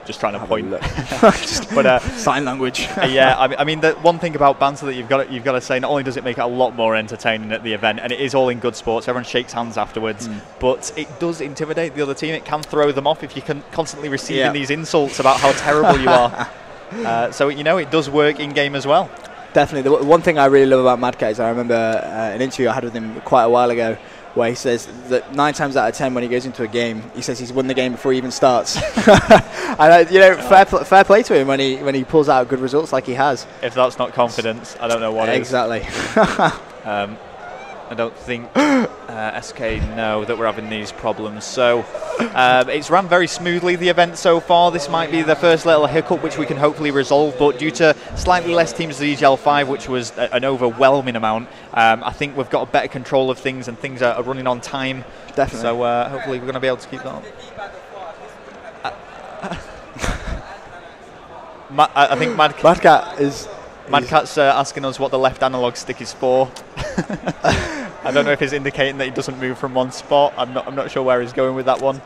just trying to point. But sign language. Yeah, I mean, the one thing about banter that you've got to say, not only does it make it a lot more entertaining at the event, and it is all in good sports, everyone shakes hands afterwards, but it does intimidate the other team. It can throw them off if you can constantly receiving these insults about how terrible you are. So, you know, it does work in-game as well. Definitely. The one thing I really love about Madcatz is I remember an interview I had with him quite a while ago where he says that 9 times out of 10 when he goes into a game, he says he's won the game before he even starts. And, you know, fair play to him when he pulls out good results like he has. If that's not confidence, I don't know what is. Exactly. I don't think SK know that we're having these problems. So it's ran very smoothly, the event so far. This might be the first little hiccup which we can hopefully resolve, but due to slightly less teams than EGL5, which was an overwhelming amount, I think we've got a better control of things and things are running on time. Definitely. So hopefully we're going to be able to keep that up. I think Madcat's asking us what the left analog stick is for. I don't know if he's indicating that he doesn't move from one spot. I'm not sure where he's going with that one.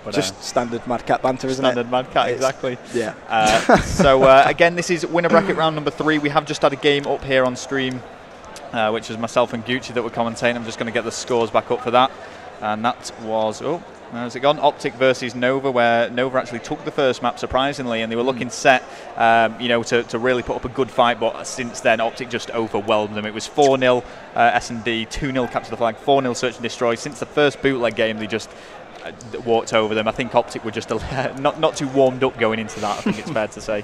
But, just standard Madcatz banter, isn't it? Standard Madcatz, exactly. Yeah. So again, this is winner bracket round number 3. We have just had a game up here on stream, which is myself and Gucci that were commentating. I'm just going to get the scores back up for that. And that was, where's it gone? Optic versus Nova, where Nova actually took the first map, surprisingly, and they were looking set, you know, to really put up a good fight, but since then, Optic just overwhelmed them. It was 4-0 S&D, 2-0 capture the flag, 4-0 search and destroy. Since the first bootleg game, they just walked over them. I think Optic were just not too warmed up going into that, I think it's fair to say.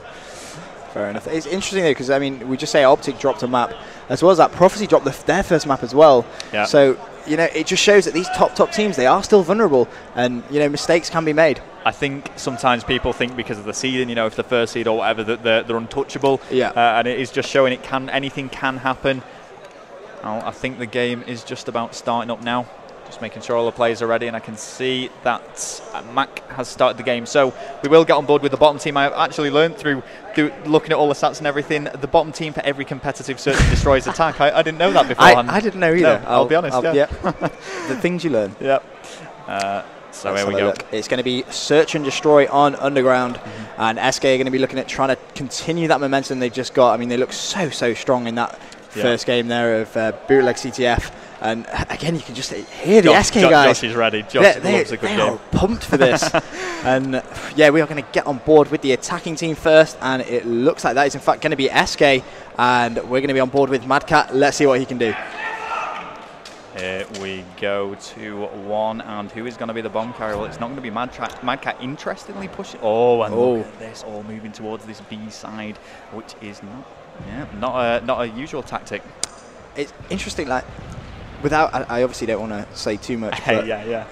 Fair enough. It's interesting, though, because, I mean, we just say Optic dropped a map, as well as that Prophecy dropped their first map as well. Yeah. So, you know, it just shows that these top teams, they are still vulnerable, and, you know, mistakes can be made. I think sometimes people think because of the seeding, you know, if the first seed or whatever, that they're untouchable. Yeah. And it is just showing anything can happen. I think the game is just about starting up now. Just making sure all the players are ready, and I can see that Mac has started the game. So we will get on board with the bottom team. I've actually learned through looking at all the stats and everything, the bottom team for every competitive search and destroys attack. I didn't know that beforehand. I didn't know either. No, I'll be honest. The things you learn. Yep. So here we go. It's going to be search and destroy on Underground, and SK are going to be looking at trying to continue that momentum they've just got. I mean, they look so strong in that first game there of bootleg CTF. And again, you can just hear the SK guys. Josh is ready. Josh loves a good game. They are pumped for this. And yeah, we are going to get on board with the attacking team first. And it looks like that is in fact going to be SK. And we're going to be on board with Madcatz. Let's see what he can do. Here we go to 1. And who is going to be the bomb carrier? Well, it's not going to be Madcatz. Interestingly pushing. Look at this, all moving towards this B side, which is not a usual tactic. It's interesting, like, I obviously don't want to say too much. But yeah.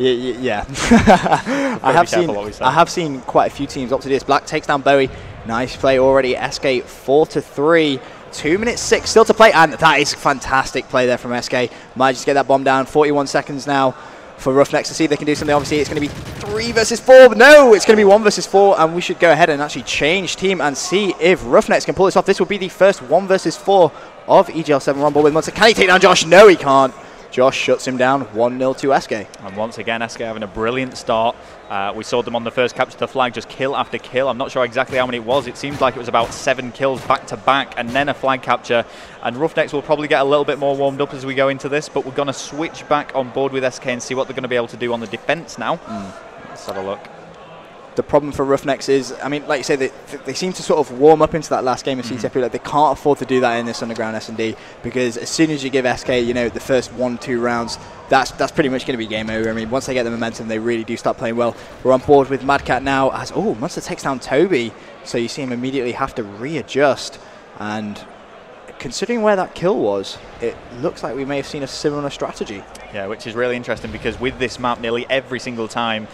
I have seen quite a few teams up to this. Black takes down Bowie. Nice play already. SK 4-3. 2 minutes 6 still to play, and that is fantastic play there from SK. Might just get that bomb down. 41 seconds now for RoughNex to see if they can do something. Obviously, it's going to be 3 versus 4. But no, it's going to be 1 versus 4, and we should go ahead and actually change team and see if RoughNex can pull this off. This will be the first 1 versus 4 of EGL7 Rumble with Monster. Can he take down Josh? No, he can't. Josh shuts him down 1-0 to SK. And once again, SK having a brilliant start. We saw them on the first capture the flag, just kill after kill. I'm not sure exactly how many it was. It seemed like it was about 7 kills back to back, and then a flag capture. And RoughNex will probably get a little bit more warmed up as we go into this, but we're going to switch back on board with SK and see what they're going to be able to do on the defense now. Let's have a look. The problem for RoughNex is, I mean, like you say, they seem to sort of warm up into that last game of CTF. Like, they can't afford to do that in this Underground S&D, because as soon as you give SK, you know, the first 1-2 rounds, that's pretty much going to be game over. I mean, once they get the momentum, they really do start playing well. We're on board with Madcatz now as, Monster takes down Toby, so you see him immediately have to readjust. And considering where that kill was, it looks like we may have seen a similar strategy. Yeah, which is really interesting, because with this map, nearly every single time,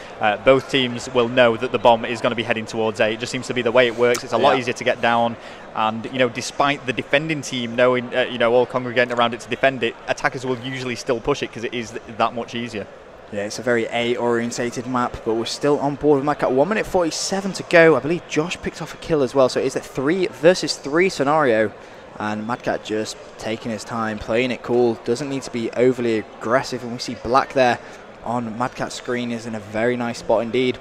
both teams will know that the bomb is going to be heading towards A. It just seems to be the way it works. It's a lot easier to get down. And, you know, despite the defending team knowing, you know, all congregating around it to defend it, attackers will usually still push it because it is that much easier. Yeah, it's a very A-orientated map, but we're still on board with Madcatz. 1 minute 47 to go. I believe Josh picked off a kill as well, so it's a 3 versus 3 scenario. And Madcatz just taking his time, playing it cool, doesn't need to be overly aggressive. And we see Black there on Madcatz's screen is in a very nice spot indeed.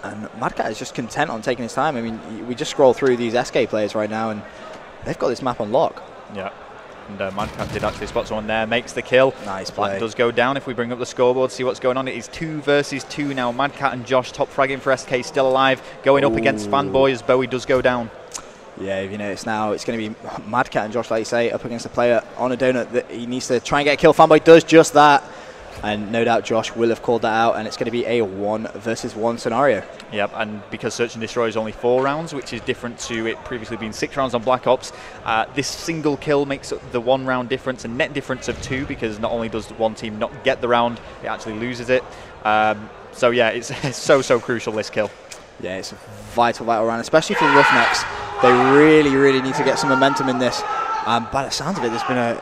And Madcatz is just content on taking his time. I mean, we just scroll through these SK players right now, and they've got this map on lock. Yeah. And Madcatz did actually spot someone there, makes the kill. Nice play. Black does go down. If we bring up the scoreboard, see what's going on. It is 2 versus 2 now. Madcatz and Josh top fragging for SK, still alive. Going up against Fanboy as Bowie does go down. Yeah, you know, it's going to be Madcatz and Josh, like you say, up against a player on a donut that he needs to try and get a kill. Fanboy does just that. And no doubt Josh will have called that out, and it's going to be a 1 versus 1 scenario. Yep, and because Search and Destroy is only 4 rounds, which is different to it previously being 6 rounds on Black Ops, this single kill makes the 1 round difference, a net difference of 2, because not only does one team not get the round, it actually loses it. So yeah, it's so crucial, this kill. Yeah, it's a vital round, especially for RoughNex. They really need to get some momentum in this. By the sounds of it, there's been a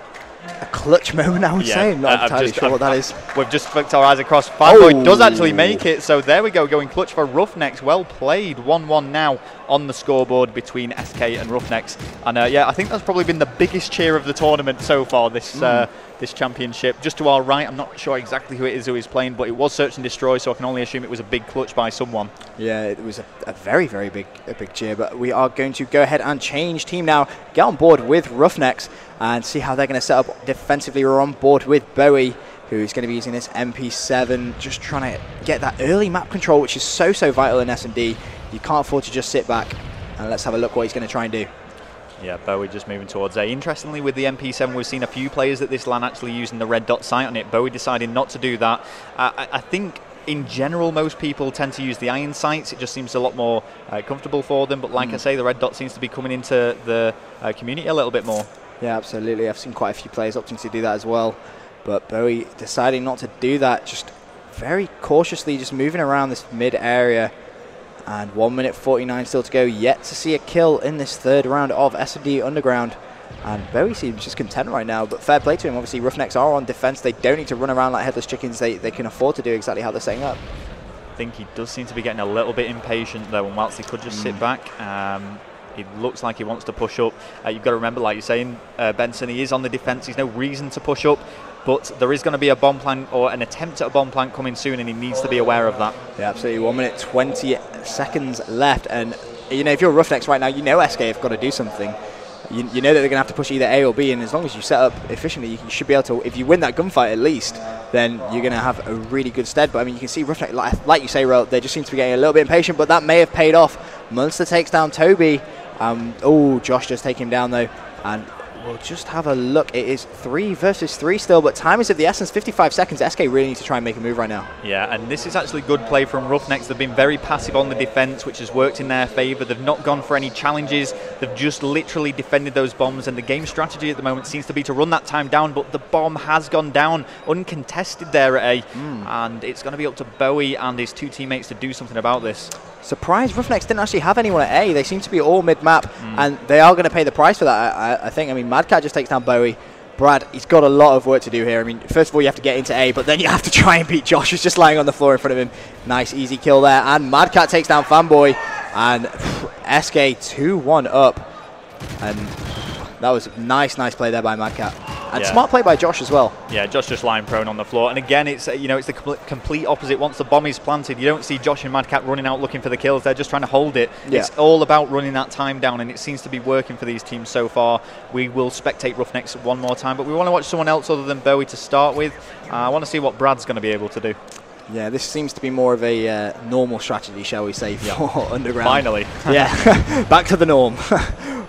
clutch moment, I would say. I'm not entirely sure what that is. We've just flicked our eyes across. Fanboy does actually make it, so there we go, going clutch for RoughNex. Well played. 1-1 now on the scoreboard between SK and RoughNex. And yeah, I think that's probably been the biggest cheer of the tournament so far, this championship. Just to our right, I'm not sure exactly who it is who is playing, but it was Search and Destroy, so I can only assume it was a big clutch by someone. Yeah, it was a very big cheer, but we are going to go ahead and change team now, get on board with RoughNex, and see how they're going to set up defensively. We're on board with Bowie, who's going to be using this MP7, just trying to get that early map control, which is so vital in S&D. You can't afford to just sit back, and let's have a look what he's going to try and do. Yeah, Bowie just moving towards A. Interestingly, with the MP7, we've seen a few players at this LAN actually using the red dot sight on it. Bowie decided not to do that. I think in general, most people tend to use the iron sights. It just seems a lot more comfortable for them. But like I say, the red dot seems to be coming into the community a little bit more. Yeah, absolutely. I've seen quite a few players opting to do that as well. But Bowie deciding not to do that, just very cautiously just moving around this mid area. And 1 minute 49 still to go. Yet to see a kill in this 3rd round of S&D Underground. And Bowie seems just content right now. But fair play to him. Obviously, RoughNex are on defense. They don't need to run around like headless chickens. They can afford to do exactly how they're setting up. I think he does seem to be getting a little bit impatient, though. And whilst he could just sit back, it looks like he wants to push up. You've got to remember, like you're saying, Benson, he is on the defense. There's no reason to push up. But there is going to be a bomb plant or an attempt at a bomb plant coming soon, and he needs to be aware of that. Yeah, absolutely. 1 minute 20 seconds left. And, you know, if you're RoughNex right now, you know SK have got to do something. You know that they're going to have to push either A or B, and as long as you set up efficiently, you should be able to, if you win that gunfight at least, then you're going to have a really good stead. But, I mean, you can see RoughNex, like you say, Ro, they just seem to be getting a little bit impatient, but that may have paid off. Munster takes down Toby. Oh, Josh just take him down, though. And we'll just have a look. It is 3 versus 3 still, but time is of the essence. 55 seconds. SK really need to try and make a move right now. Yeah, and this is actually good play from RoughNex. They've been very passive on the defense, which has worked in their favor. They've not gone for any challenges. They've just literally defended those bombs, and the game strategy at the moment seems to be to run that time down, but the bomb has gone down uncontested there at A, and it's going to be up to Bowie and his 2 teammates to do something about this. Surprised RoughNex didn't actually have anyone at A. They seem to be all mid-map, and they are going to pay the price for that, I think. I mean, Madcatz just takes down Bowie. Brad, he's got a lot of work to do here. I mean, first of all, you have to get into A, but then you have to try and beat Josh, who's just lying on the floor in front of him. Nice, easy kill there. And Madcatz takes down Fanboy, and SK 2-1 up. And that was a nice play there by Madcatz. And smart play by Josh as well. Yeah, Josh just lying prone on the floor. And again, it's it's the complete opposite. Once the bomb is planted, you don't see Josh and Madcatz running out looking for the kills. They're just trying to hold it. Yeah. It's all about running that time down, and it seems to be working for these teams so far. We will spectate RoughNex one more time, but we want to watch someone else other than Bowie to start with. I want to see what Brad's going to be able to do. Yeah, this seems to be more of a normal strategy, shall we say, for Underground. Finally. Yeah, back to the norm.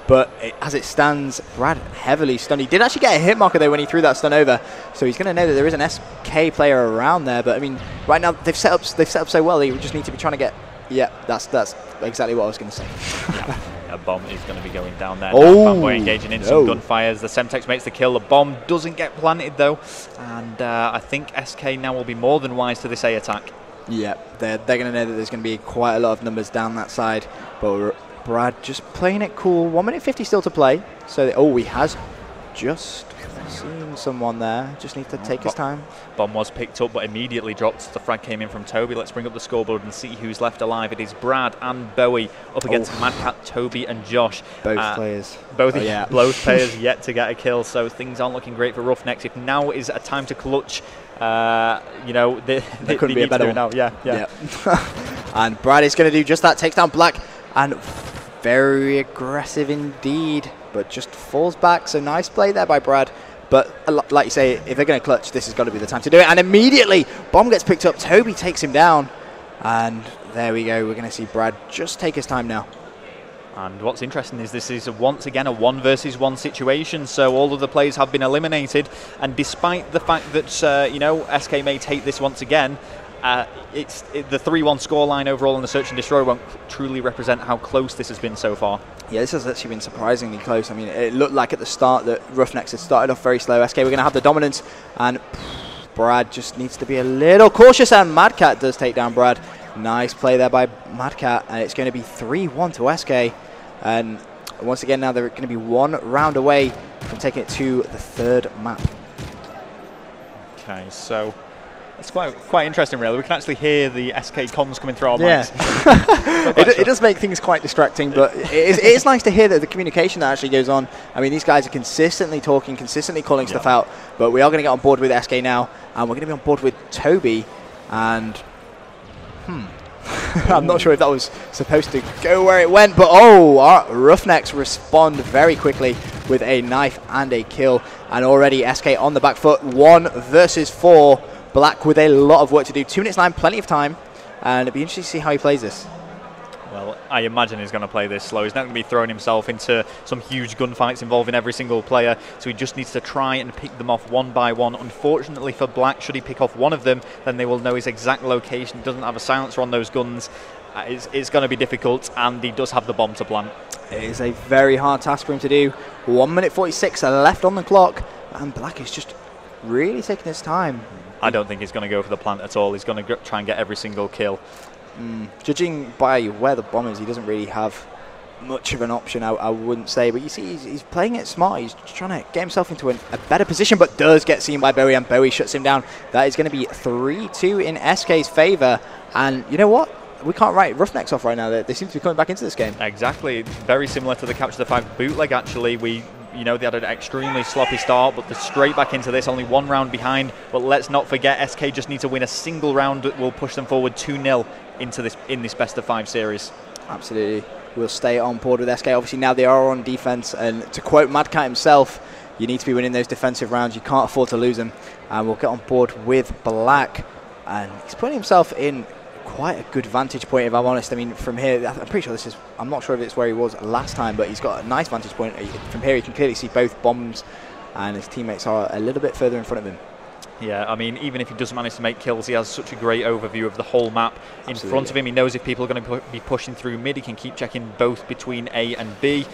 But as it stands, Brad heavily stunned. He did actually get a hit marker though when he threw that stun over, so he's going to know that there is an SK player around there. But I mean, right now they've set up so well. They just need to be trying to get. Yeah, that's exactly what I was going to say. Yeah. A bomb is going to be going down there. Oh, Fanboy engaging in some gunfires. The Semtex makes the kill. The bomb doesn't get planted though, and I think SK now will be more than wise to this A attack. Yeah, they're going to know that there's going to be quite a lot of numbers down that side, but Brad just playing it cool. 1 minute 50 still to play. So, he has just seen someone there. Just need to take his time. Bomb was picked up but immediately dropped. The frag came in from Toby. Let's bring up the scoreboard and see who's left alive. It is Brad and Bowie up against Madcatz, Toby and Josh. Both players. Both players yet to get a kill. So things aren't looking great for RoughNex. If now is a time to clutch, they couldn't be a better one. Now. Yeah. And Brad is going to do just that, takes down Black, and very aggressive indeed, but just falls back. So nice play there by Brad. But like you say, if they're going to clutch, this has got to be the time to do it. And immediately, bomb gets picked up. Toby takes him down. And there we go. We're going to see Brad just take his time now. And what's interesting is this is once again a 1 versus 1 situation. So all of the players have been eliminated. And despite the fact that, you know, SK may take this once again, the 3-1 scoreline overall in the Search and Destroy won't truly represent how close this has been so far. Yeah, this has actually been surprisingly close. I mean, it looked like at the start that RoughNex had started off very slow. SK, we're going to have the dominance, and Brad just needs to be a little cautious, and Madcatz does take down Brad. Nice play there by Madcatz, and it's going to be 3-1 to SK. And once again, now they're going to be 1 round away from taking it to the 3rd map. Okay, so it's quite interesting, really. We can actually hear the SK comms coming through our mics. It does make things quite distracting, but it is nice to hear that the communication that actually goes on. I mean, these guys are consistently talking, consistently calling stuff out, but we are going to get on board with SK now, and we're going to be on board with Toby, and I'm not sure if that was supposed to go where it went, but our RoughNex respond very quickly with a knife and a kill, and already SK on the back foot, 1 versus 4. Black with a lot of work to do. 2 minutes 9, plenty of time, and it'd be interesting to see how he plays this. Well, I imagine he's going to play this slow. He's not going to be throwing himself into some huge gunfights involving every single player, so he just needs to try and pick them off 1 by 1. Unfortunately for Black, should he pick off one of them, then they will know his exact location. He doesn't have a silencer on those guns. It's going to be difficult, and he does have the bomb to plant. It is a very hard task for him to do. 1 minute 46 left on the clock, and Black is just really taking his time. I don't think he's going to go for the plant at all. He's going to try and get every single kill. Judging by where the bomb is, he doesn't really have much of an option, I wouldn't say. But you see, he's playing it smart. He's trying to get himself into a better position, but does get seen by Bowie, and Bowie shuts him down. That is going to be 3-2 in SK's favour. And you know what? We can't write RoughNex off right now. They seem to be coming back into this game. Exactly. Very similar to the Capture the 5 bootleg, actually. You know, they had an extremely sloppy start, but they're straight back into this, only 1 round behind. But let's not forget, SK just need to win a single round that will push them forward 2-0 into this best of 5 series. Absolutely. We'll stay on board with SK. Obviously, now they are on defense, and to quote Madcatz himself, you need to be winning those defensive rounds. You can't afford to lose them. And we'll get on board with Black, and he's putting himself in quite a good vantage point, if I'm honest. I mean, from here, I'm pretty sure I'm not sure if it's where he was last time, but he's got a nice vantage point. From here, you can clearly see both bombs, and his teammates are a little bit further in front of him. Yeah, I mean, even if he doesn't manage to make kills, he has such a great overview of the whole map in front of him. He knows if people are going to be pushing through mid, he can keep checking both between A and B.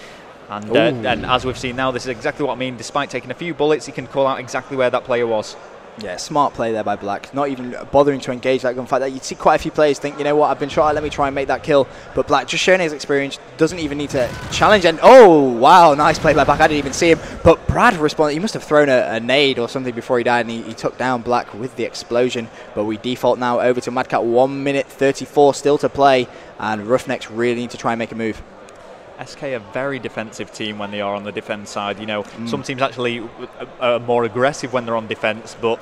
And as we've seen now, this is exactly what I mean. Despite taking a few bullets, he can call out exactly where that player was. Yeah, smart play there by Black. Not even bothering to engage that gunfight. That you'd see quite a few players think, you know what, I've been shot, let me try and make that kill. But Black, just showing his experience, doesn't even need to challenge. And oh, wow, nice play by Black. I didn't even see him. But Brad responded. He must have thrown a nade or something before he died, and he took down Black with the explosion. But we default now over to Madcatz. 1 minute 34 still to play, and RoughNex really need to try and make a move. SK a very defensive team when they are on the defense side. You know, some teams actually are more aggressive when they're on defense, but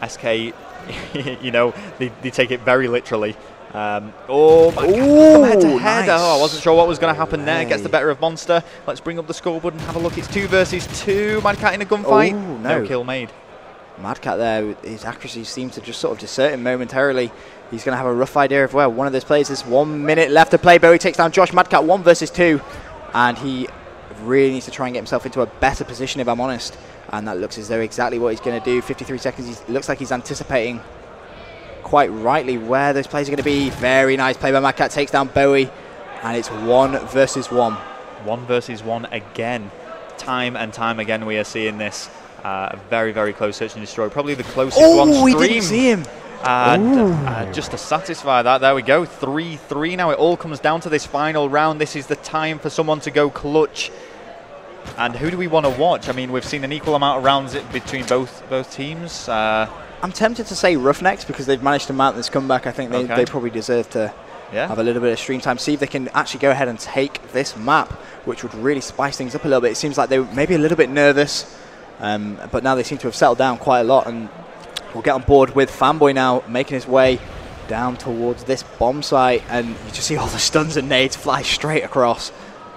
SK, you know, they take it very literally. Oh, head to head. Nice. Oh, I wasn't sure what was going to happen there. Gets the better of Monster. Let's bring up the scoreboard and have a look. It's 2 versus 2. Madcatz in a gunfight. Oh, no kill made. Madcatz there, his accuracy seems to just sort of desert him momentarily. He's going to have a rough idea of where one of those players is. 1 minute left to play. Bowie takes down Josh. Madcatz 1 versus 2. And he really needs to try and get himself into a better position, if I'm honest. And that looks as though exactly what he's going to do. 53 seconds. He looks like he's anticipating quite rightly where those players are going to be. Very nice play by Madcatz. Takes down Bowie. And it's 1 versus 1. 1 versus 1 again. Time and time again we are seeing this. A very, very close search and destroy. Probably the closest one stream. Oh, we didn't see him. And just to satisfy that, there we go. 3-3 now. It all comes down to this final round. This is the time for someone to go clutch. And who do we want to watch? I mean, we've seen an equal amount of rounds between both teams. I'm tempted to say RoughNex because they've managed to mount this comeback. I think they probably deserve to have a little bit of stream time. See if they can actually go ahead and take this map, which would really spice things up a little bit. It seems like they were maybe a little bit nervous, but now they seem to have settled down quite a lot. And we'll get on board with Fanboy now, making his way down towards this bomb site, and you just see all the stuns and nades fly straight across.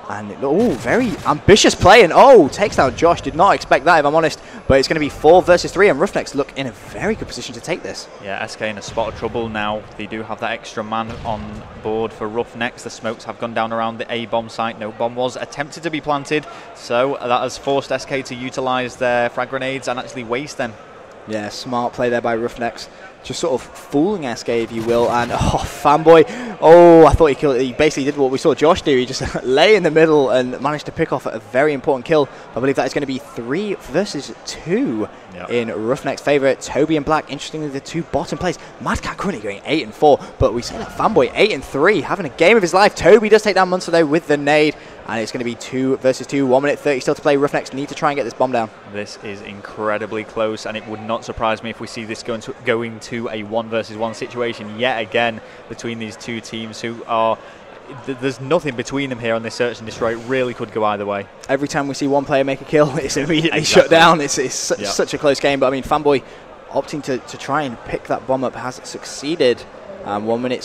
And, oh, very ambitious play, and takes down Josh. Did not expect that, if I'm honest. But it's going to be 4 versus 3, and RoughNex look in a very good position to take this. Yeah, SK in a spot of trouble now. They do have that extra man on board for RoughNex. The smokes have gone down around the A bomb site. No bomb was attempted to be planted, so that has forced SK to utilise their frag grenades and actually waste them. Yeah, smart play there by RoughNex. Just sort of fooling SK, if you will. And, Fanboy. I thought he killed it. He basically did what we saw Josh do. He just lay in the middle and managed to pick off a very important kill. I believe that is going to be 3 versus 2 in RoughNex's favour. Toby and Black, interestingly, the 2 bottom plays. Madcatz currently going 8-4. But we say that Fanboy 8-3, having a game of his life. Toby does take down Munster, though, with the nade. And it's going to be 2 versus 2. 1 minute 30 still to play. RoughNex need to try and get this bomb down. This is incredibly close, and it would not surprise me if we see this going to a 1 versus 1 situation yet again between these two teams who are... There's nothing between them here on this search and destroy. It really could go either way. Every time we see one player make a kill, it's immediately shut down. It's such a close game. But, I mean, Fanboy opting to try and pick that bomb up has succeeded. 1 minute